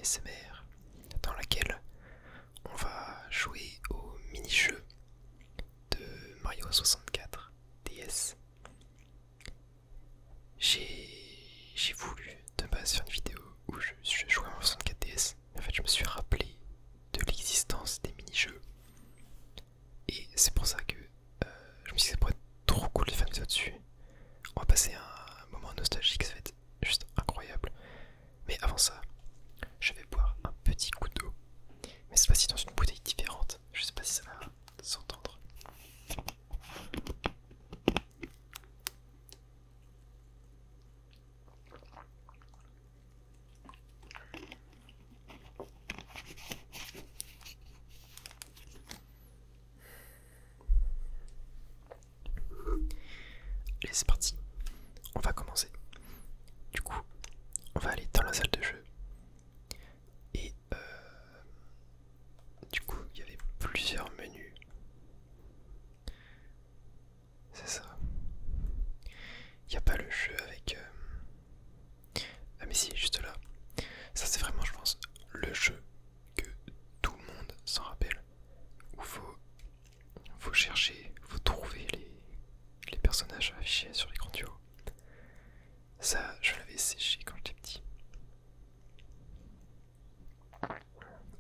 ASMR dans laquelle on va jouer au mini-jeu de Mario 64 DS. J'ai voulu de base faire une vidéo où je jouais en 64 DS. En fait, je me suis rappelé de l'existence des mini-jeux. Et c'est pour ça que je me suis dit que ça pourrait être trop cool de faire une vidéo dessus. On va passer un moment nostalgique, ça va être juste incroyable. Mais avant ça, je vais boire un petit coup d'eau. Mais cette fois-ci dans une bouteille différente. Je sais pas si ça va s'entendre. Allez, c'est parti. On va commencer. Du coup, on va aller dans la salle de jeu. Et du coup, il y avait plusieurs menus. C'est ça. Il n'y a pas le jeu avec... Ah mais si, juste là. Ça c'est vraiment, je pense, le jeu que tout le monde s'en rappelle. Où faut chercher, faut trouver les personnages affichés sur l'écran du haut. Ça, je l'avais séché quand j'étais petit.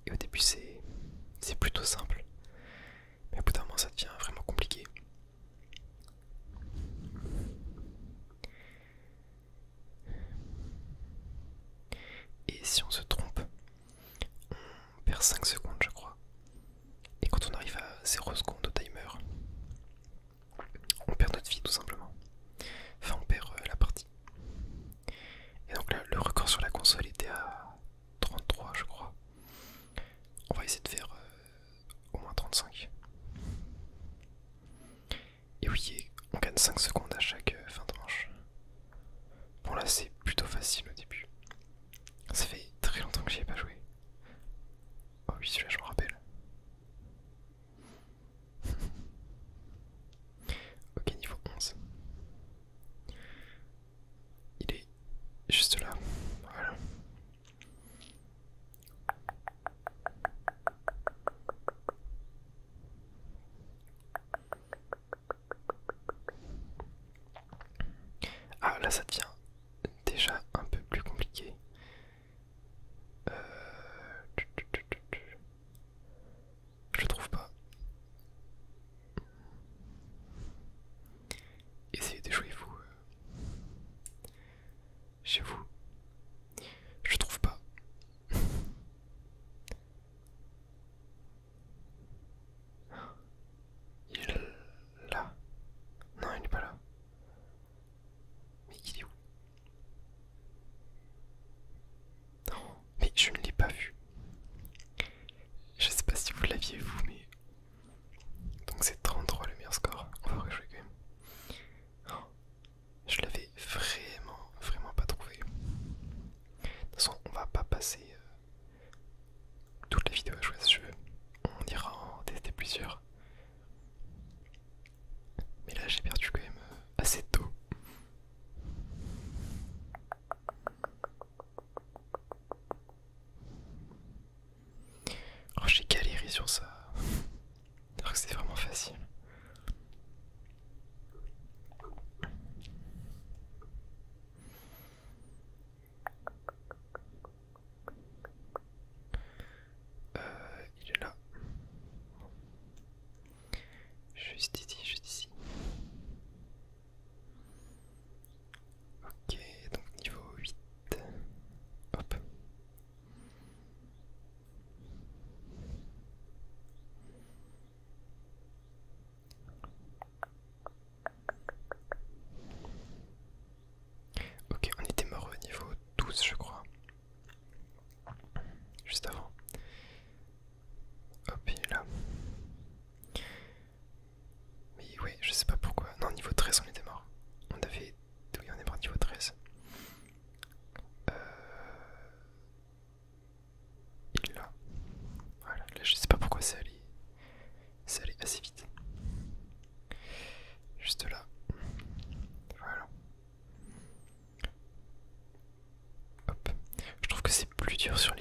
Et au début c'est plutôt simple. Mais au bout d'un moment ça devient vraiment compliqué. Et si on se trompe, on perd 5 secondes je crois. Et quand on arrive à 0 secondes au timer, on perd notre vie tout simplement. Enfin on perd la partie. Et donc là le record sur la console était à 33 je crois. On va essayer de faire au moins 35. Et oui, on gagne 5 secondes à chaque fin de manche. Bon là c'est plutôt facile au début. Ça fait très longtemps que j'y ai pas joué. Oh oui, celui-là je me rappelle. Ok, niveau 11. Il est juste là. Voilà. Ah là ça devient déjà un peu plus compliqué. Je le trouve pas. Essayez de jouer vous chez vous. Je le trouve pas. Il est là. Non, il n'est pas là. Mais il est où? Non, mais je ne l'ai pas vu. Je sais pas si vous l'aviez vous, mais... Donc c'est 33 le meilleur score. On va rejouer quand même. Oh, je l'avais vraiment pas trouvé. De toute façon, on va pas passer toute la vidéo à jouer à ce jeu. On ira en tester plusieurs. Mais là j'ai perdu quand même assez tôt. Oh, j'ai galéré sur ça. Alors que c'est vraiment facile. Il est là. Juste ici, juste ici. Ok, donc niveau 8. Hop.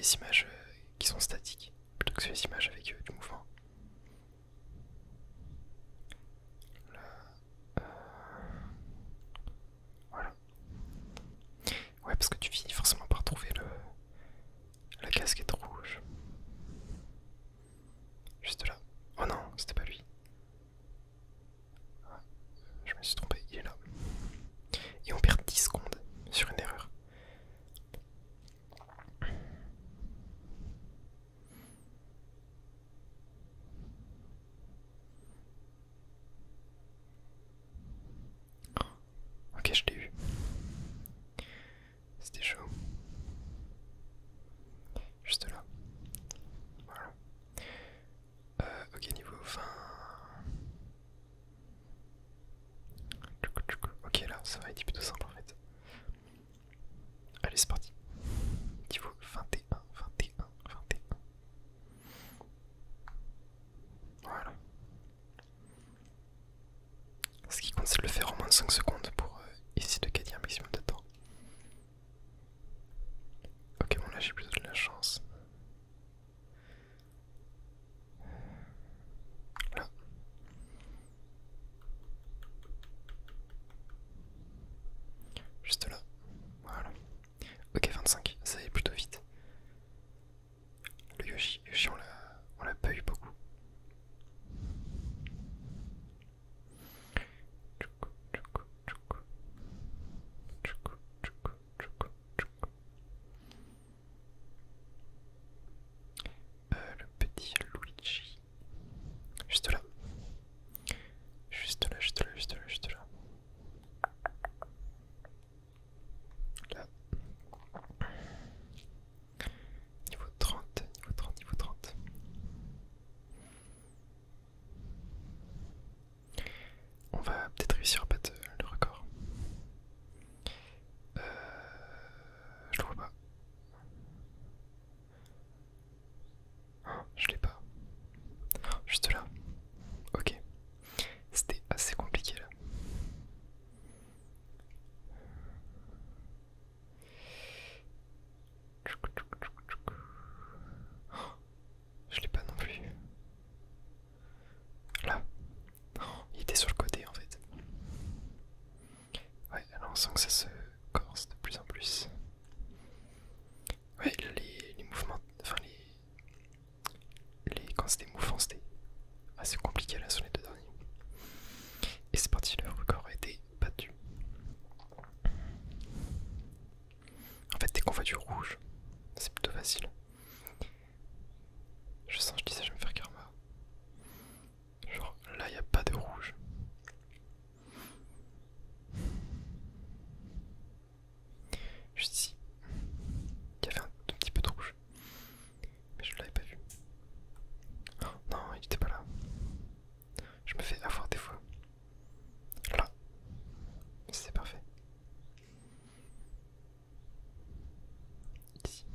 les images qui sont statiques plutôt que sur les images avec du mouvement. Là, voilà. Ouais, parce que tu finis forcément par trouver la casquette rouge. Juste là. Oh non, c'était pas lui. Ah, je me suis trompé, il est là. Et on perd 10 secondes sur une erreur. Ok, je l'ai eu. C'était chaud. Juste là. Voilà. Ok, niveau 20. Ok, là, ça va être plutôt simple en fait. Allez, c'est parti. Niveau 21, 21, 21. Voilà. Ce qui compte, c'est de le faire en moins de 5 secondes pour essayer de gagner un maximum de temps. Ok, bon, là j'ai plutôt de la chance. Là. Juste là. Voilà. Ok, 25, ça allait plutôt vite. Le Yoshi, on l'a pas eu beaucoup. Le petit Luigi. Juste là. Juste là, juste là, juste là, juste là. Là. Niveau 30, niveau 30, niveau 30. On va peut-être réussir à battre le record. Je le vois pas. Oh, je l'ai pas. Oh, juste là. Ok. C'était assez compliqué là. Oh, je l'ai pas non plus. Là. Oh, il était sur le côté en fait. Ouais, alors on sent que ça se corse de plus en plus. Ouais, les mouvements, enfin quand c'était mouvant, c'était assez compliqué là sur les deux derniers. Et c'est parti, le record a été battu. En fait, dès qu'on voit du rouge, c'est plutôt facile. Je sens, je disais, je vais me faire karma. Genre, là, il n'y a pas de rouge. Juste ici, il y avait un tout petit peu de rouge. Mais je l'avais pas vu. Oh, non, il était pas là. Je me fais avoir des fois. Là. C'est parfait. Ici.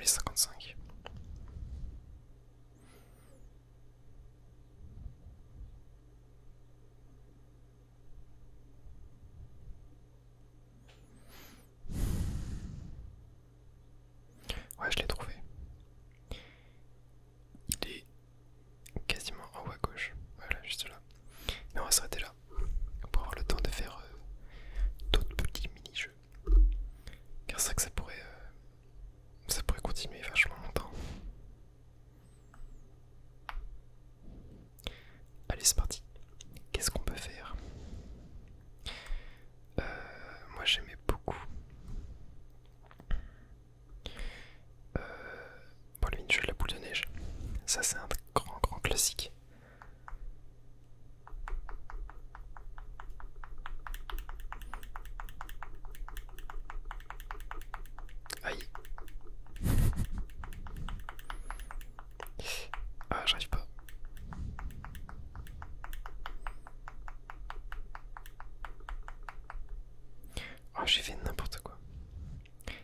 Oui, 55. Ouais, je l'ai trouvé. Il est quasiment en haut à gauche. Voilà, juste là. Mais on va s'arrêter là pour avoir le temps de faire d'autres petits mini-jeux. Car c'est vrai que ça pourrait continuer vachement longtemps. Allez, c'est parti. Qu'est-ce qu'on peut faire? Moi j'aimais beaucoup bon, le mini-jeu de la boule de neige. Ça c'est un grand classique. Aïe. Ah, j'arrive pas. Oh, j'ai fait n'importe quoi.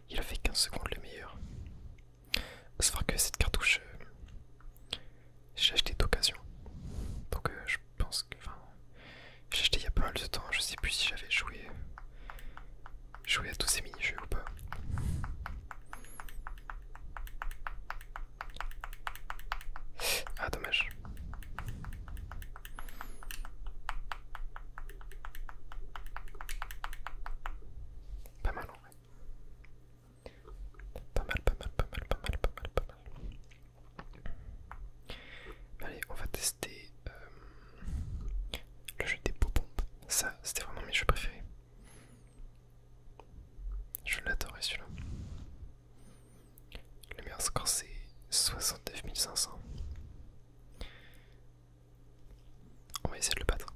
Il a fait 15 secondes le meilleur. C'est vrai que cette cartouche, j'ai acheté d'occasion. Donc je pense que... Enfin, j'ai acheté il y a pas mal de temps. Je sais plus si j'avais joué à tous ces mini-jeux ou pas. Ah, dommage. Pas mal en vrai. Pas mal. Allez, on va tester le jeu des popombes. Ça, c'était vraiment mes jeux préférés. Je l'adorais celui-là. Le meilleur score c'est 69 500. On va essayer de le battre.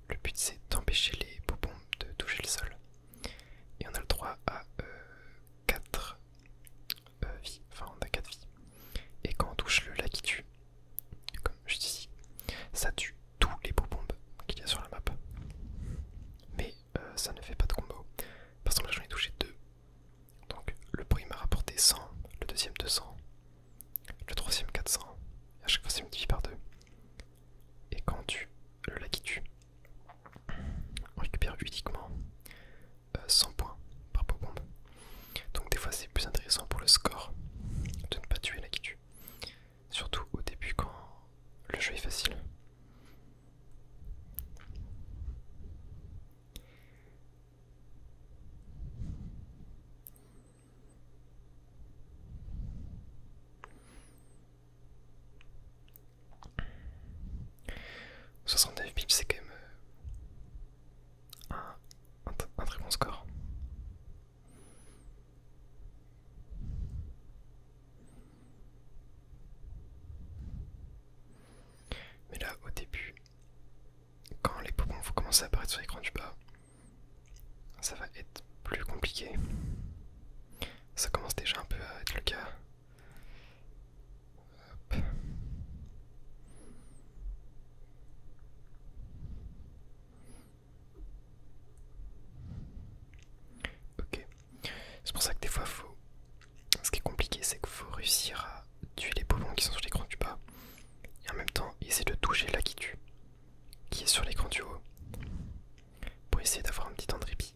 Le but c'est d'empêcher les popombes de toucher le sol. Et on a le droit à 4 vies. Enfin on a 4 vies. Et quand on touche le là qui tue, comme je dis ici, ça tue tous les popombes qu'il y a sur la map. Mais ça ne fait pas de combo. Par exemple là j'en ai touché 2. Donc le premier m'a rapporté 100, le deuxième 200, le troisième 400. Et à chaque fois c'est multiplié par 2. Et quand on tue le là qui tue, on récupère uniquement 100 points par popombe. Donc des fois c'est plus intéressant pour le score de ne pas tuer là qui tue. Surtout au début quand le jeu est facile. « 69 pips c'est quand même un très bon score. Mais là au début, quand les popombes vont commencer à apparaître sur l'écran du bas, ça va être plus compliqué. Ça commence déjà un peu à être le cas. Hop. Ok. C'est pour ça que des fois faut... Ce qui est compliqué c'est qu'il faut réussir à tuer les popombes qui sont sur l'écran du bas. Et en même temps essayer de toucher là qui tue, qui est sur l'écran du haut. Pour essayer d'avoir un petit temps de répit. .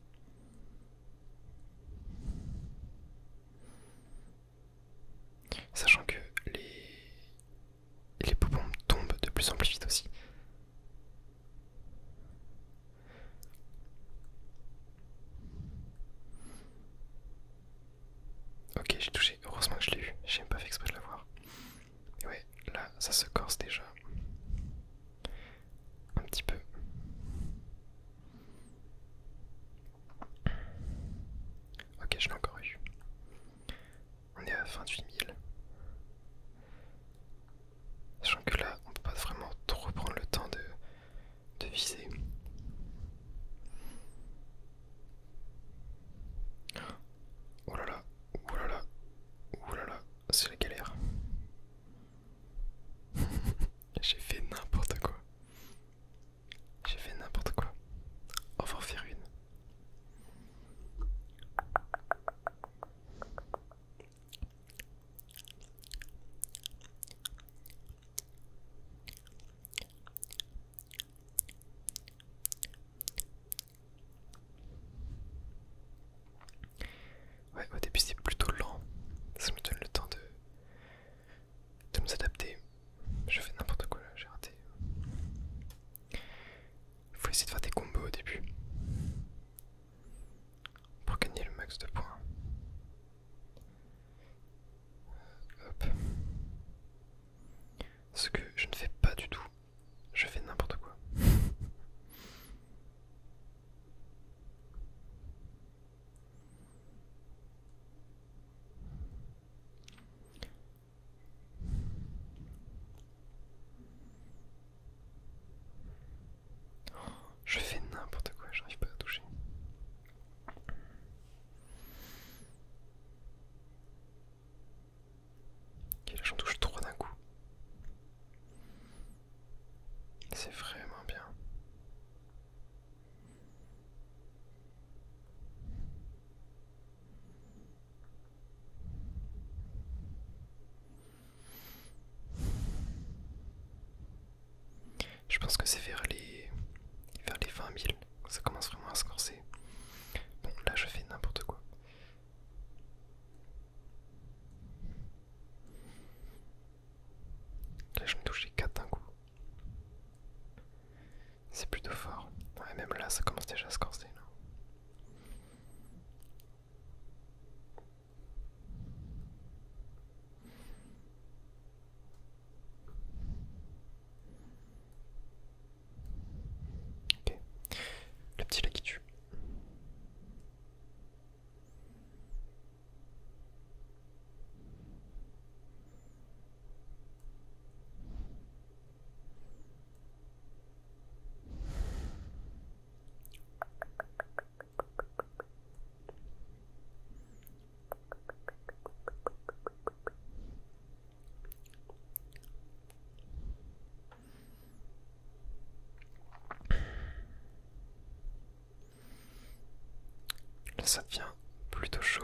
ça devient plutôt chaud.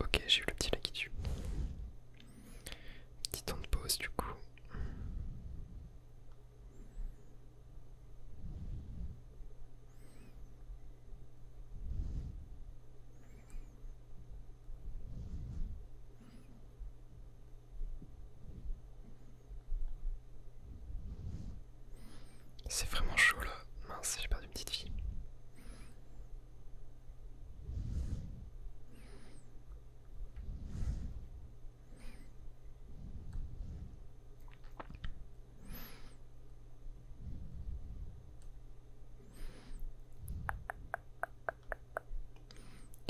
Ok, j'ai eu le petit là qui tue. Petit temps de pause du coup. C'est vraiment chaud là. Mince, j'ai perdu une petite vie.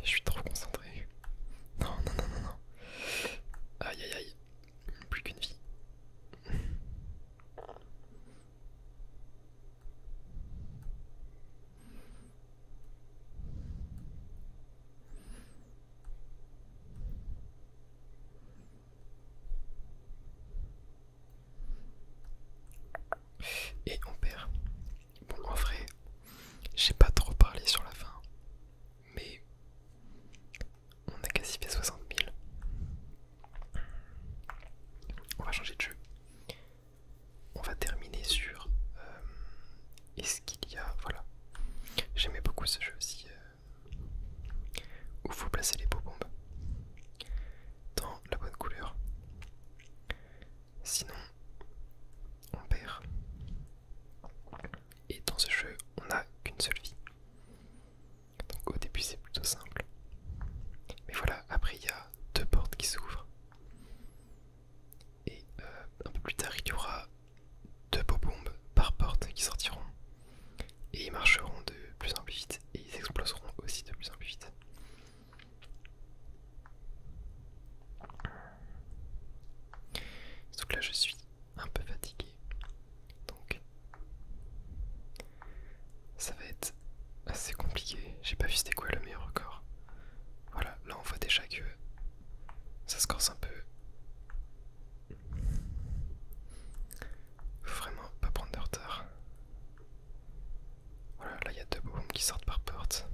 Je suis trop concentré. Non, non, non, non, non. Aïe, aïe, aïe. Plus qu'une vie. Et on perd. Bon, en vrai, j'ai pas trop parlé sur la fin. Mais on a quasi fait 60 000. On va changer de jeu. On va terminer sur est-ce qu'il y a... Voilà. J'aimais beaucoup ce jeu aussi. Où il faut placer les beaux bombes dans la bonne couleur. Sinon, on perd. Et dans ce jeu, on n'a qu'une seule vie. Donc au début, c'est plutôt simple. Mais voilà, après, il y a deux portes qui s'ouvrent. Et un peu plus tard, il y aura deux beaux bombes par porte qui sortiront. Et ils marcheront de plus en plus vite. Et ils exploseront aussi de plus en plus vite. Donc là, je suis un peu fatigué. Donc ça va être assez compliqué. J'ai pas vu c'était quoi le meilleur record. Voilà, là on voit déjà que ça se corse un peu. Faut vraiment pas prendre de retard. Voilà, là il y a deux bombes qui sortent par porte.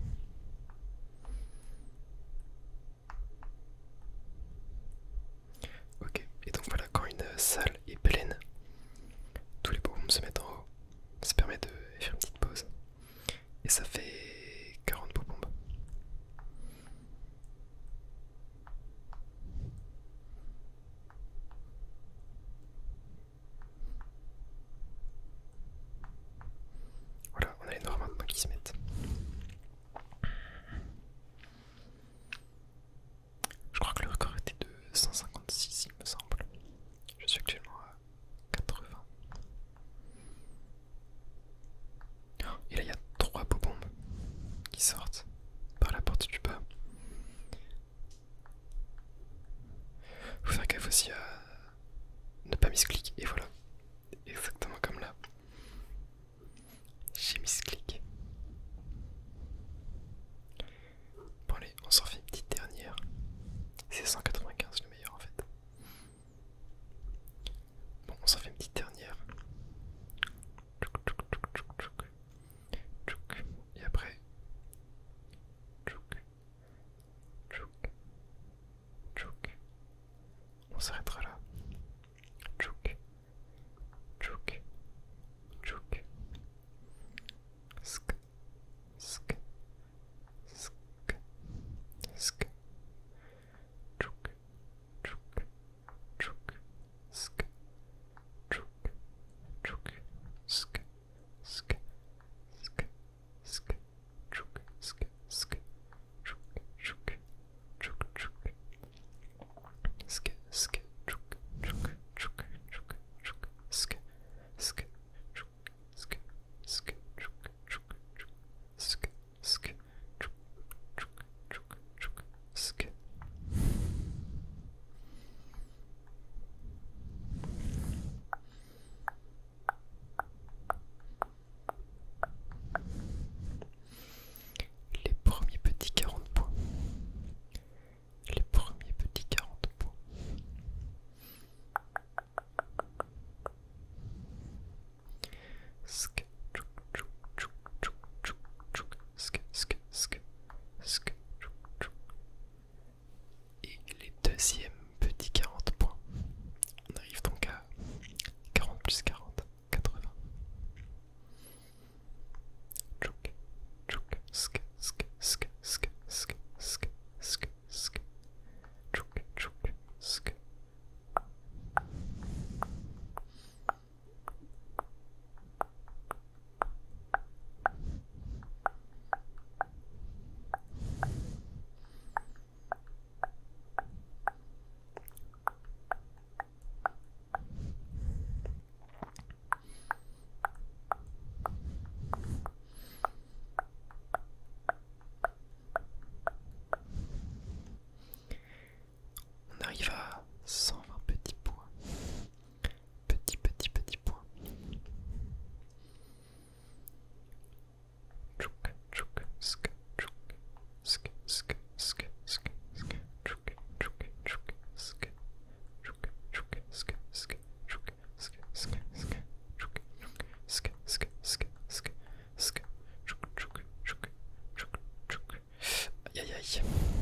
bye.